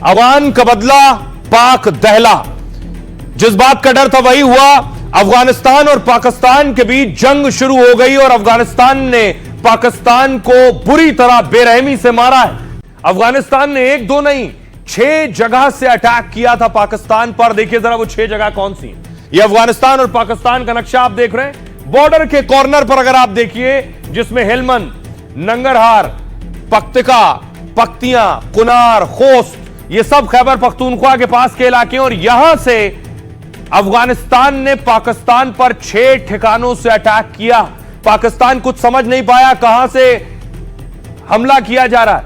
अफगान का बदला, पाक दहला। जिस बात का डर था वही हुआ। अफगानिस्तान और पाकिस्तान के बीच जंग शुरू हो गई और अफगानिस्तान ने पाकिस्तान को बुरी तरह बेरहमी से मारा है। अफगानिस्तान ने एक दो नहीं 6 जगह से अटैक किया था पाकिस्तान पर। देखिए जरा वो 6 जगह कौन सी हैं। ये अफगानिस्तान और पाकिस्तान का नक्शा आप देख रहे हैं। बॉर्डर के कॉर्नर पर अगर आप देखिए, जिसमें हेलमंद, नंगरहार, पख्तिका, पख्तियां, कुनार, खोस्त, ये सब खैबर पख्तूनख्वा के पास के इलाके। और यहां से अफगानिस्तान ने पाकिस्तान पर 6 ठिकानों से अटैक किया। पाकिस्तान कुछ समझ नहीं पाया कहां से हमला किया जा रहा है,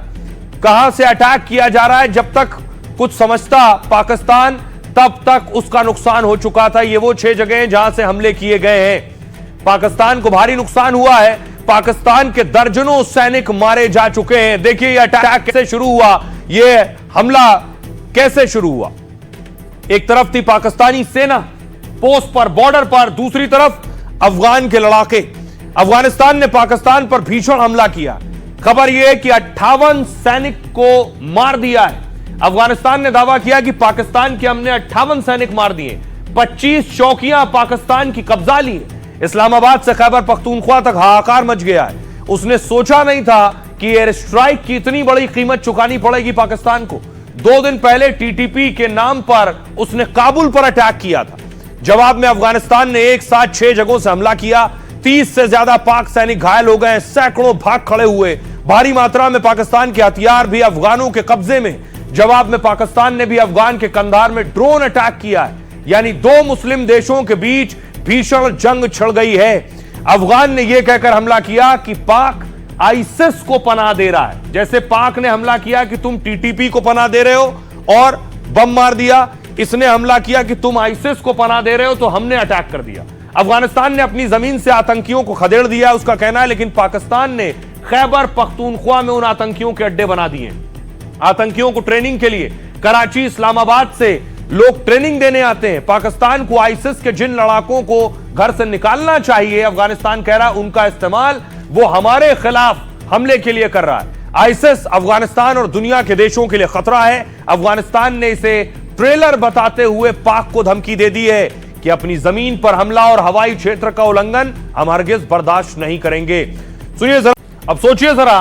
कहां से अटैक किया जा रहा है। जब तक कुछ समझता पाकिस्तान, तब तक उसका नुकसान हो चुका था। ये वो 6 जगह हैं जहां से हमले किए गए हैं। पाकिस्तान को भारी नुकसान हुआ है। पाकिस्तान के दर्जनों सैनिक मारे जा चुके हैं। देखिए ये अटैक कैसे शुरू हुआ, ये हमला कैसे शुरू हुआ। एक तरफ थी पाकिस्तानी सेना पोस्ट पर, बॉर्डर पर, दूसरी तरफ अफगान के लड़ाके। अफगानिस्तान ने पाकिस्तान पर भीषण हमला किया। खबर यह है कि 58 सैनिक को मार दिया है। अफगानिस्तान ने दावा किया कि पाकिस्तान के हमने 58 सैनिक मार दिए। 25 चौकियां पाकिस्तान की कब्जा ली है। इस्लामाबाद से खैबर पख्तूनख्वा तक हाहाकार मच गया है। उसने सोचा नहीं था कि एयर स्ट्राइक की इतनी बड़ी कीमत चुकानी पड़ेगी पाकिस्तान को। 2 दिन पहले टीटीपी के नाम पर उसने काबुल पर अटैक किया था। जवाब में अफगानिस्तान ने एक साथ 6 जगहों से हमला किया। 30 से ज्यादा पाक सैनिक घायल हो गए, सैकड़ों भाग खड़े हुए। भारी मात्रा में पाकिस्तान के हथियार भी अफगानों के कब्जे में। जवाब में पाकिस्तान ने भी अफगान के कंधार में ड्रोन अटैक किया है। यानी 2 मुस्लिम देशों के बीच भीषण जंग छिड़ गई है। अफगान ने यह कहकर हमला किया कि पाक आईसिस को पनाह दे रहा है। जैसे पाक ने हमला किया कि तुम टीटीपी को पनाह दे रहे हो और बम मार दिया, इसने हमला किया कि तुम आईसिस को पनाह दे रहे हो तो हमने अटैक कर दिया। अफगानिस्तान ने अपनी जमीन से आतंकियों को खदेड़ दिया, उसका कहना है। लेकिन पाकिस्तान ने खैबर पख्तूनख्वा में उन आतंकियों के अड्डे बना दिए। आतंकियों को ट्रेनिंग के लिए कराची, इस्लामाबाद से लोग ट्रेनिंग देने आते हैं। पाकिस्तान को आईसिस के जिन लड़ाकों को घर से निकालना चाहिए, अफगानिस्तान कह रहा है उनका इस्तेमाल वो हमारे खिलाफ हमले के लिए कर रहा है। आईसिस अफगानिस्तान और दुनिया के देशों के लिए खतरा है। अफगानिस्तान ने इसे ट्रेलर बताते हुए पाक को धमकी दे दी है कि अपनी जमीन पर हमला और हवाई क्षेत्र का उल्लंघन हम हरगिज बर्दाश्त नहीं करेंगे। सुनिए जरा, अब सोचिए जरा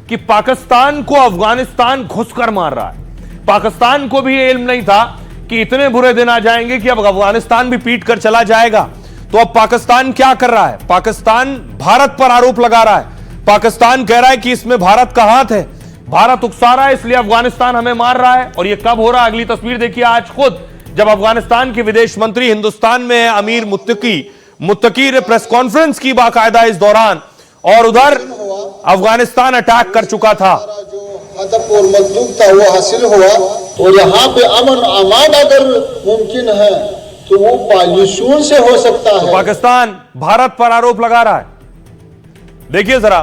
कि पाकिस्तान को अफगानिस्तान घुसकर मार रहा है। पाकिस्तान को भी इल्म नहीं था कि इतने बुरे दिन आ जाएंगे कि अब अफगानिस्तान भी पीट कर चला जाएगा। तो अब पाकिस्तान क्या कर रहा है? पाकिस्तान भारत पर आरोप लगा रहा है। पाकिस्तान कह रहा है कि इसमें भारत का हाथ है, भारत उकसा रहा है, इसलिए अफगानिस्तान हमें मार रहा है। और यह कब हो रहा है? अगली तस्वीर देखिए। आज खुद जब अफगानिस्तान के विदेश मंत्री हिंदुस्तान में है, अमीर मुत्तकी ने प्रेस कॉन्फ्रेंस की बाकायदा इस दौरान, और उधर अफगानिस्तान अटैक कर चुका था। हदफ और मतलूब था वो हासिल हुआ। और यहाँ पे अमन अमान अगर मुमकिन है तो वो पॉल्यूशन से हो सकता है। तो पाकिस्तान भारत पर आरोप लगा रहा है। देखिए जरा,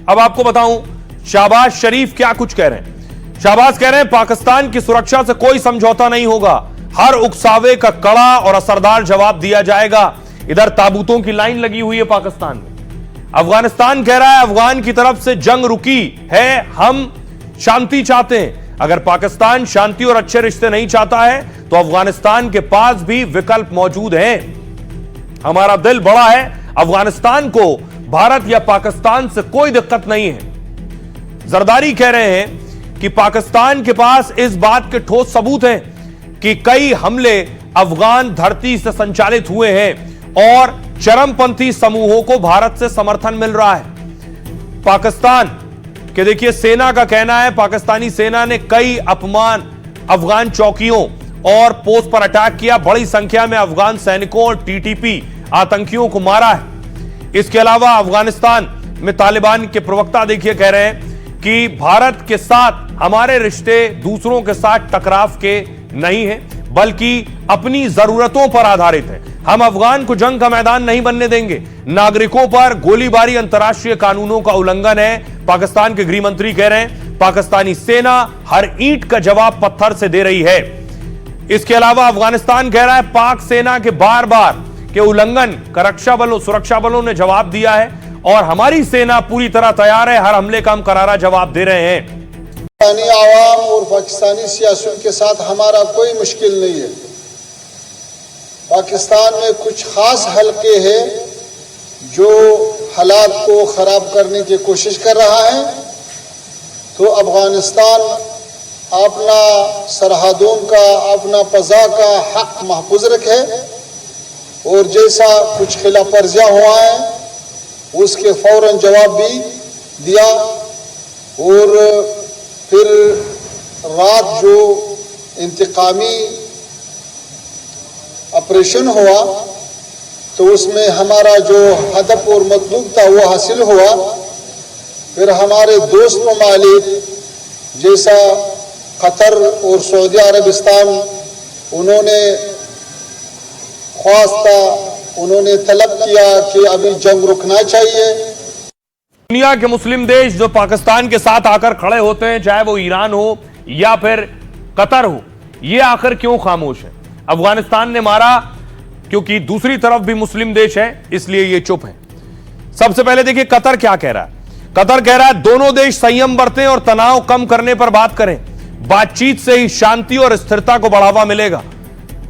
अब आपको बताऊं शहबाज शरीफ क्या कुछ कह रहे हैं। शहबाज कह रहे हैं पाकिस्तान की सुरक्षा से कोई समझौता नहीं होगा, हर उकसावे का कड़ा और असरदार जवाब दिया जाएगा। इधर ताबूतों की लाइन लगी हुई है पाकिस्तान में। अफगानिस्तान कह रहा है अफगान की तरफ से जंग रुकी है, हम शांति चाहते हैं। अगर पाकिस्तान शांति और अच्छे रिश्ते नहीं चाहता है तो अफगानिस्तान के पास भी विकल्प मौजूद हैं। हमारा दिल बड़ा है, अफगानिस्तान को भारत या पाकिस्तान से कोई दिक्कत नहीं है। जरदारी कह रहे हैं कि पाकिस्तान के पास इस बात के ठोस सबूत हैं कि कई हमले अफगान धरती से संचालित हुए हैं और चरमपंथी समूहों को भारत से समर्थन मिल रहा है। पाकिस्तान के देखिए सेना का कहना है पाकिस्तानी सेना ने कई अपमान अफगान चौकियों और पोस्ट पर अटैक किया। बड़ी संख्या में अफगान सैनिकों और टीटीपी आतंकियों को मारा है। इसके अलावा अफगानिस्तान में तालिबान के प्रवक्ता देखिए कह रहे हैं कि भारत के साथ हमारे रिश्ते दूसरों के साथ टकराव के नहीं है, बल्कि अपनी जरूरतों पर आधारित है। हम अफगान को जंग का मैदान नहीं बनने देंगे। नागरिकों पर गोलीबारी अंतर्राष्ट्रीय कानूनों का उल्लंघन है, पाकिस्तान के गृह मंत्री कह रहे हैं। पाकिस्तानी सेना हर ईंट का जवाब पत्थर से दे रही है। इसके अलावा अफगानिस्तान कह रहा है पाक सेना के बार बार के उल्लंघन का सुरक्षा बलों ने जवाब दिया है और हमारी सेना पूरी तरह तैयार है, हर हमले का हम करारा जवाब दे रहे हैं। पाकिस्तानी आवाम और पाकिस्तानी सियासियों के साथ हमारा कोई मुश्किल नहीं है। पाकिस्तान में कुछ खास हलके हैं जो हालात को ख़राब करने की कोशिश कर रहा है, तो अफ़गानिस्तान अपना सरहदों का, अपना फ़ज़ा का हक महफूज रखे और जैसा कुछ खिलाफ वर्जियाँ हुआ है उसके फ़ौरन जवाब भी दिया। और फिर रात जो इंतकामी ऑपरेशन हुआ तो उसमें हमारा जो हदफ और मतलूब था वो हासिल हुआ। फिर हमारे दोस्त ममालिक जैसा कतर और सऊदी अरबिस्तान उन्होंने ख्वास्ता, उन्होंने तलब किया कि अभी जंग रुकना चाहिए। दुनिया के मुस्लिम देश जो पाकिस्तान के साथ आकर खड़े होते हैं, चाहे वो ईरान हो या फिर कतर हो, ये आखिर क्यों खामोश है? अफगानिस्तान ने मारा क्योंकि दूसरी तरफ भी मुस्लिम देश है, इसलिए ये चुप है। सबसे पहले देखिए कतर क्या कह रहा है। कतर कह रहा है दोनों देश संयम बरतें और तनाव कम करने पर बात करें, बातचीत से ही शांति और स्थिरता को बढ़ावा मिलेगा।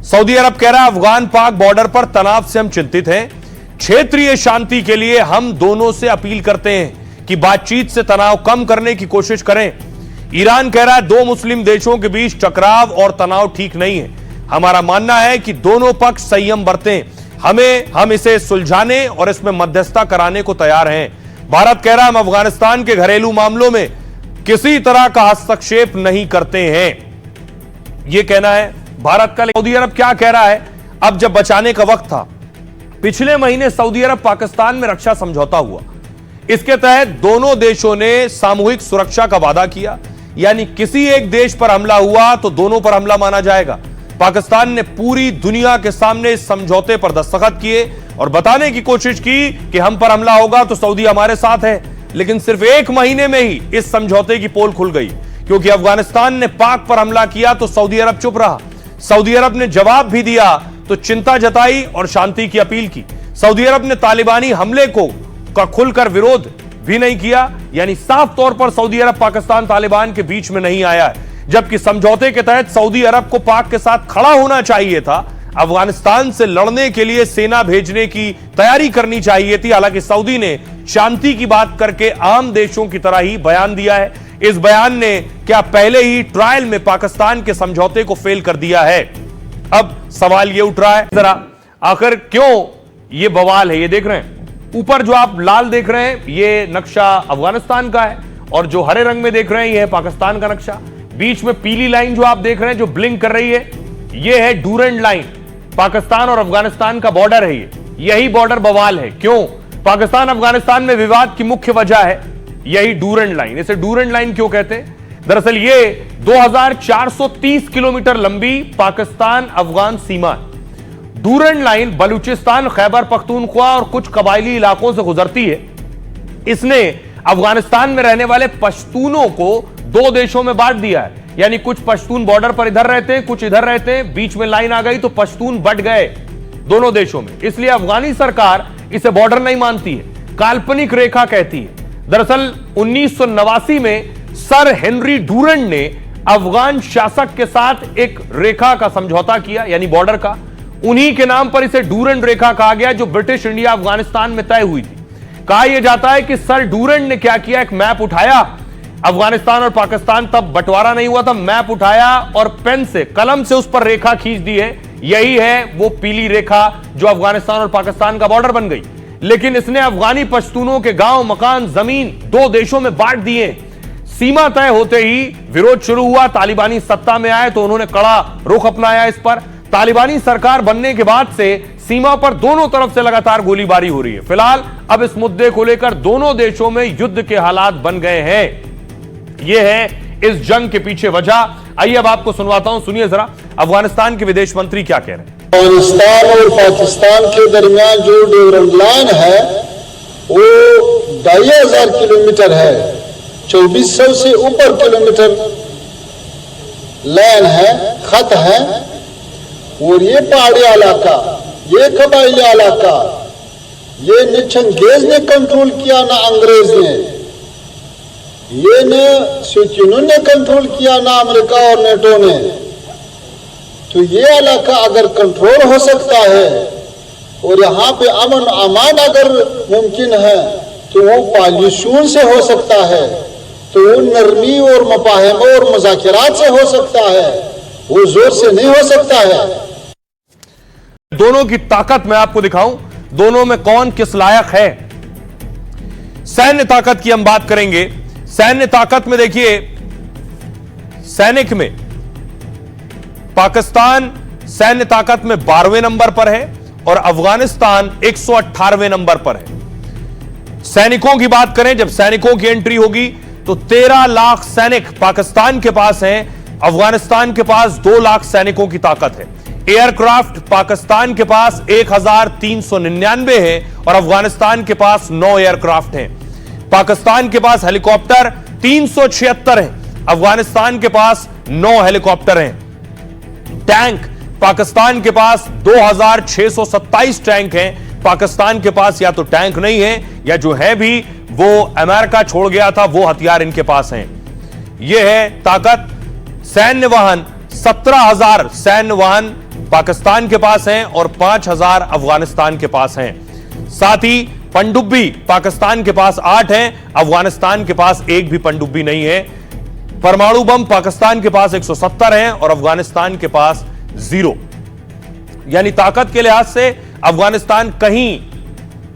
सऊदी अरब कह रहा है अफगान पाक बॉर्डर पर तनाव से हम चिंतित हैं, क्षेत्रीय शांति के लिए हम दोनों से अपील करते हैं कि बातचीत से तनाव कम करने की कोशिश करें। ईरान कह रहा है दो मुस्लिम देशों के बीच टकराव और तनाव ठीक नहीं है, हमारा मानना है कि दोनों पक्ष संयम बरतें, हम इसे सुलझाने और इसमें मध्यस्थता कराने को तैयार हैं। भारत कह रहा है हम अफगानिस्तान के घरेलू मामलों में किसी तरह का हस्तक्षेप नहीं करते हैं, यह कहना है भारत का। सऊदी अरब क्या कह रहा है? अब जब बचाने का वक्त था, पिछले महीने सऊदी अरब पाकिस्तान में रक्षा समझौता हुआ, इसके तहत दोनों देशों ने सामूहिक सुरक्षा का वादा किया, यानी किसी एक देश पर हमला हुआ तो दोनों पर हमला माना जाएगा। पाकिस्तान ने पूरी दुनिया के सामने इस समझौते पर दस्तखत किए और बताने की कोशिश की कि हम पर हमला होगा तो सऊदी हमारे साथ है, लेकिन सिर्फ एक महीने में ही इस समझौते की पोल खुल गई, क्योंकि अफगानिस्तान ने पाक पर हमला किया तो सऊदी अरब चुप रहा। सऊदी अरब ने जवाब भी दिया तो चिंता जताई और शांति की अपील की। सऊदी अरब ने तालिबानी हमले का खुलकर विरोध भी नहीं किया, यानी साफ तौर पर सऊदी अरब पाकिस्तान तालिबान के बीच में नहीं आया है, जबकि समझौते के तहत सऊदी अरब को पाक के साथ खड़ा होना चाहिए था, अफगानिस्तान से लड़ने के लिए सेना भेजने की तैयारी करनी चाहिए थी। हालांकि सऊदी ने शांति की बात करके आम देशों की तरह ही बयान दिया है। इस बयान ने क्या पहले ही ट्रायल में पाकिस्तान के समझौते को फेल कर दिया है? अब सवाल यह उठ रहा है जरा आखिर क्यों ये बवाल है। ये देख रहे हैं ऊपर जो आप लाल देख रहे हैं ये नक्शा अफगानिस्तान का है और जो हरे रंग में देख रहे हैं ये है पाकिस्तान का नक्शा। बीच में पीली लाइन जो आप देख रहे हैं जो ब्लिंक कर रही है ये है डूरेंट लाइन, पाकिस्तान और अफगानिस्तान का बॉर्डर है। यही बॉर्डर बवाल है। क्यों? पाकिस्तान अफगानिस्तान में विवाद की मुख्य वजह है यही डूरेंट लाइन। इसे डूरेंट लाइन क्यों कहते हैं? दरअसल ये 2430 किलोमीटर लंबी पाकिस्तान अफगान सीमा है। डूरेंट लाइन बलूचिस्तान, खैबर पख्तूनख्वा और कुछ कबायली इलाकों से गुजरती है। इसने अफगानिस्तान में रहने वाले पश्तूनों को दो देशों में बांट दिया है, यानी कुछ पश्तून बॉर्डर पर इधर रहते हैं, कुछ इधर रहते हैं। बीच में लाइन आ गई तो पश्तून बट गए दोनों देशों में। इसलिए अफगानी सरकार इसे बॉर्डर नहीं मानती है, काल्पनिक रेखा कहती है। दरअसल 1989 में सर हेनरी डूरेंट ने अफगान शासक के साथ एक रेखा का समझौता किया, यानी बॉर्डर का। उन्हीं के नाम पर इसे डूरेंट रेखा कहा गया जो ब्रिटिश इंडिया अफगानिस्तान में तय हुई थी। कहा यह जाता है कि सर डूरेंट ने क्या किया, एक मैप उठाया, अफगानिस्तान और पाकिस्तान तब बंटवारा नहीं हुआ था, मैप उठाया और पेन से, कलम से उस पर रेखा खींच दी है। यही है वो पीली रेखा जो अफगानिस्तान और पाकिस्तान का बॉर्डर बन गई। लेकिन इसने अफगानी पश्तूनों के गांव, मकान, जमीन दो देशों में बांट दिए। सीमा तय होते ही विरोध शुरू हुआ। तालिबानी सत्ता में आए तो उन्होंने कड़ा रुख अपनाया इस पर। तालिबानी सरकार बनने के बाद से सीमा पर दोनों तरफ से लगातार गोलीबारी हो रही है। फिलहाल अब इस मुद्दे को लेकर दोनों देशों में युद्ध के हालात बन गए हैं। यह है इस जंग के पीछे वजह। आइए अब आपको सुनवाता हूं, सुनिए जरा अफगानिस्तान के विदेश मंत्री क्या कह रहे हैं। अफगानिस्तान और पाकिस्तान के दरमियान जो डूरेंट लाइन है वो 2500 किलोमीटर है, 2400 से ऊपर किलोमीटर लाइन है, खत है। और ये पहाड़ी इलाका, ये कबायली इलाका, ये न चंगेज ने कंट्रोल किया ना अंग्रेज ने। ये न सिर्फ इन्होंने कंट्रोल किया ना अमेरिका और नेटो ने, तो ये इलाका अगर कंट्रोल हो सकता है और यहाँ पे अमन अमान अगर मुमकिन है तो वो पॉल्यूशन से हो सकता है, तो वो नरमी और मफाहम और मुज़ाकिरात से हो सकता है, वो जोर से नहीं हो सकता है। दोनों की ताकत मैं आपको दिखाऊं, दोनों में कौन किस लायक है। सैन्य ताकत की हम बात करेंगे। सैन्य ताकत में देखिए, सैनिक में पाकिस्तान सैन्य ताकत में 12वें नंबर पर है और अफगानिस्तान 118वें नंबर पर है। सैनिकों की बात करें, जब सैनिकों की एंट्री होगी तो 13 लाख सैनिक पाकिस्तान के पास हैं, अफगानिस्तान के पास 2 लाख सैनिकों की ताकत है। एयरक्राफ्ट पाकिस्तान के पास 1399 है और अफगानिस्तान के पास 9 एयरक्राफ्ट हैं। पाकिस्तान के पास हेलीकॉप्टर 376 है, अफगानिस्तान के पास 9 हेलीकॉप्टर हैं। टैंक पाकिस्तान के पास 2627 टैंक हैं, पाकिस्तान के पास या तो टैंक नहीं है या जो है भी वो अमेरिका छोड़ गया था, वो हथियार इनके पास हैं। यह है ताकत। सैन्य वाहन 17,000 सैन्य वाहन पाकिस्तान के पास हैं और 5,000 अफगानिस्तान के पास हैं। साथ ही पनडुब्बी पाकिस्तान के पास 8 हैं, अफगानिस्तान के पास एक भी पनडुब्बी नहीं है। परमाणु बम पाकिस्तान के पास 170 हैं और अफगानिस्तान के पास 0। यानी ताकत के लिहाज से अफगानिस्तान कहीं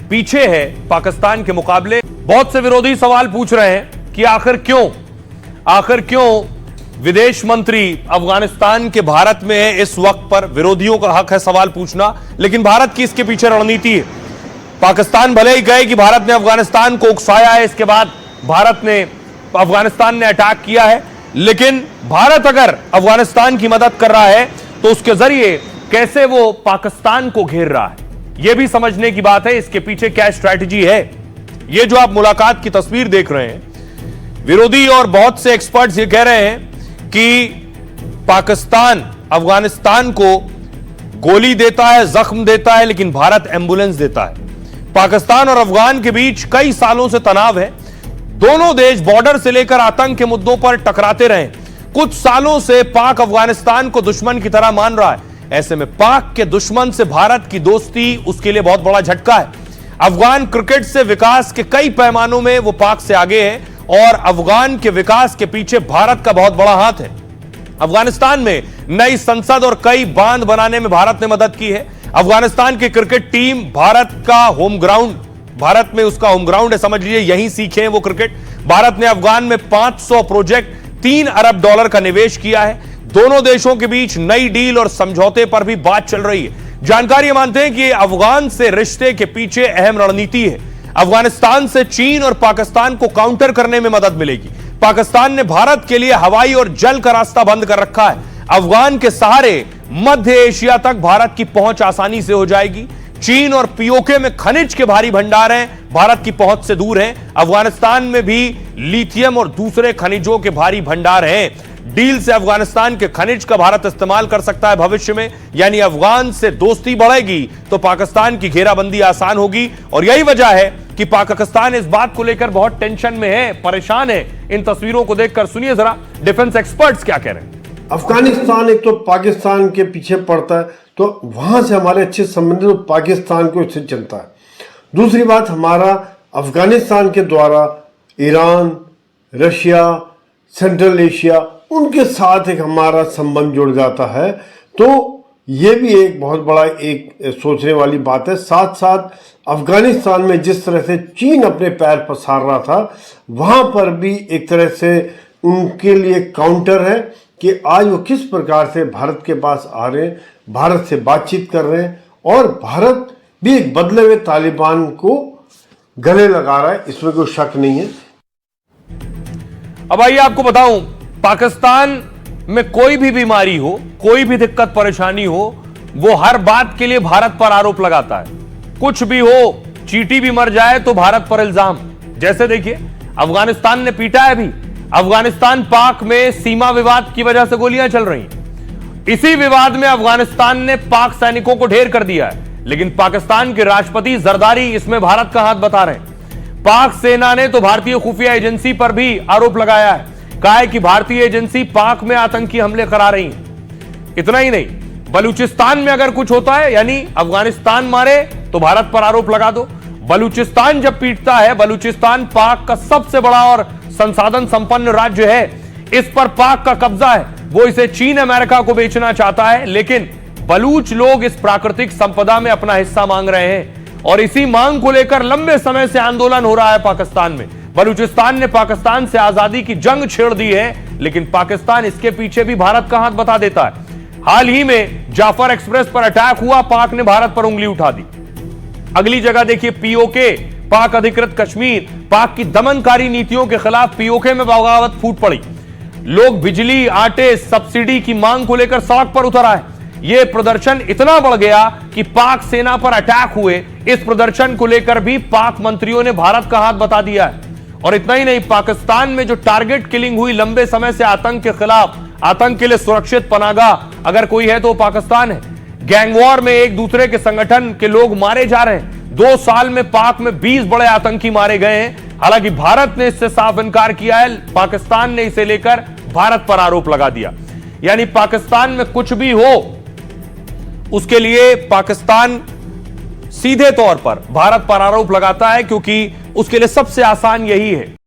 पीछे है पाकिस्तान के मुकाबले। बहुत से विरोधी सवाल पूछ रहे हैं कि आखिर क्यों विदेश मंत्री अफगानिस्तान के भारत में है इस वक्त पर। विरोधियों का हक है सवाल पूछना, लेकिन भारत की इसके पीछे रणनीति है। पाकिस्तान भले ही कहे कि भारत ने अफगानिस्तान को उकसाया है, इसके बाद अफगानिस्तान ने अटैक किया है, लेकिन भारत अगर अफगानिस्तान की मदद कर रहा है तो उसके जरिए कैसे वो पाकिस्तान को घेर रहा है, यह भी समझने की बात है। इसके पीछे क्या स्ट्रैटेजी है। यह जो आप मुलाकात की तस्वीर देख रहे हैं, विरोधी और बहुत से एक्सपर्ट्स ये कह रहे हैं कि पाकिस्तान अफगानिस्तान को गोली देता है, जख्म देता है, लेकिन भारत एम्बुलेंस देता है। पाकिस्तान और अफगान के बीच कई सालों से तनाव है। दोनों देश बॉर्डर से लेकर आतंक के मुद्दों पर टकराते रहे। कुछ सालों से पाक अफगानिस्तान को दुश्मन की तरह मान रहा है। ऐसे में पाक के दुश्मन से भारत की दोस्ती उसके लिए बहुत बड़ा झटका है। अफगान क्रिकेट से विकास के कई पैमानों में वो पाक से आगे है और अफगान के विकास के पीछे भारत का बहुत बड़ा हाथ है। अफगानिस्तान में नई संसद और कई बांध बनाने में भारत ने मदद की है। अफगानिस्तान की क्रिकेट टीम भारत का होम ग्राउंड, भारत में उसका होम ग्राउंड है, समझ लीजिए, यहीं सीखे हैं वो क्रिकेट। भारत ने अफगान में 500 प्रोजेक्ट, $3 अरब का निवेश किया है। दोनों देशों के बीच नई डील और समझौते पर भी बात चल रही है। जानकारी मानते हैं कि अफगान से रिश्ते के पीछे अहम रणनीति है। अफगानिस्तान से चीन और पाकिस्तान को काउंटर करने में मदद मिलेगी। पाकिस्तान ने भारत के लिए हवाई और जल का रास्ता बंद कर रखा है। अफगान के सहारे मध्य एशिया तक भारत की पहुंच आसानी से हो जाएगी। चीन और पीओके में खनिज के भारी भंडार हैं, भारत की पहुंच से दूर हैं। अफगानिस्तान में भी लिथियम और दूसरे खनिजों के भारी भंडार हैं। डील से अफगानिस्तान के खनिज का भारत इस्तेमाल कर सकता है भविष्य में। यानी अफगान से दोस्ती बढ़ेगी तो पाकिस्तान की घेराबंदी आसान होगी। और यही वजह है कि पाकिस्तान इस बात को लेकर बहुत टेंशन में है, परेशान है। इन तस्वीरों को देखकर सुनिए जरा डिफेंस एक्सपर्ट्स क्या कह रहे हैं। अफगानिस्तान एक तो पाकिस्तान के पीछे पड़ता है, तो वहां से हमारे अच्छे संबंध तो पाकिस्तान को इससे चलता है। दूसरी बात, हमारा अफगानिस्तान के द्वारा ईरान, रशिया, सेंट्रल एशिया, उनके साथ एक हमारा संबंध जुड़ जाता है। तो ये भी एक बहुत बड़ा एक सोचने वाली बात है। साथ साथ अफगानिस्तान में जिस तरह से चीन अपने पैर पसार रहा था, वहाँ पर भी एक तरह से उनके लिए काउंटर है कि आज वो किस प्रकार से भारत के पास आ रहे हैं, भारत से बातचीत कर रहे हैं और भारत भी एक बदले हुए तालिबान को गले लगा रहा है, इसमें कोई शक नहीं है। अब आइए आपको बताऊं, पाकिस्तान में कोई भी बीमारी हो, कोई भी दिक्कत परेशानी हो, वो हर बात के लिए भारत पर आरोप लगाता है। कुछ भी हो, चींटी भी मर जाए तो भारत पर इल्जाम। जैसे देखिए, अफगानिस्तान ने पीटा है अभी। अफगानिस्तान पाक में सीमा विवाद की वजह से गोलियां चल रही हैं। इसी विवाद में अफगानिस्तान ने पाक सैनिकों को ढेर कर दिया है, लेकिन पाकिस्तान के राष्ट्रपति जरदारी इसमें भारत का हाथ बता रहे हैं। पाक सेना ने तो भारतीय खुफिया एजेंसी पर भी आरोप लगाया है, कहा है कि भारतीय एजेंसी पाक में आतंकी हमले करा रही है। इतना ही नहीं, बलूचिस्तान में अगर कुछ होता है, यानी अफगानिस्तान मारे तो भारत पर आरोप लगा दो। बलूचिस्तान जब पीटता है, बलूचिस्तान पाक का सबसे बड़ा और संसाधन संपन्न राज्य है, इस पर पाक का कब्जा है, वो इसे चीन अमेरिका को बेचना चाहता है, लेकिन बलूच लोग इस प्राकृतिक संपदा में अपना हिस्सा मांग रहे हैं और इसी मांग को लेकर लंबे समय से आंदोलन हो रहा है पाकिस्तान में। बलूचिस्तान ने पाकिस्तान से आजादी की जंग छेड़ दी है, लेकिन पाकिस्तान इसके पीछे भी भारत का हाथ बता देता है। हाल ही में जाफर एक्सप्रेस पर अटैक हुआ, पाक ने भारत पर उंगली उठा दी। अगली जगह देखिए पीओके, पाक अधिकृत कश्मीर, पाक की दमनकारी नीतियों के खिलाफ पीओके में बगावत फूट पड़ी। लोग बिजली, आटे, सब्सिडी की मांग को लेकर सड़क पर उतर आए। यह प्रदर्शन इतना बढ़ गया कि पाक सेना पर अटैक हुए। इस प्रदर्शन को लेकर भी पाक मंत्रियों ने भारत का हाथ बता दिया है। और इतना ही नहीं, पाकिस्तान में जो टारगेट किलिंग हुई लंबे समय से आतंक के खिलाफ, आतंक के लिए सुरक्षित पनागा अगर कोई है तो पाकिस्तान है। गैंग वॉर में एक दूसरे के संगठन के लोग मारे जा रहे हैं। 2 साल में पाक में 20 बड़े आतंकी मारे गए हैं। हालांकि भारत ने इससे साफ इनकार किया है, पाकिस्तान ने इसे लेकर भारत पर आरोप लगा दिया। यानी पाकिस्तान में कुछ भी हो, उसके लिए पाकिस्तान सीधे तौर पर भारत पर आरोप लगाता है, क्योंकि उसके लिए सबसे आसान यही है।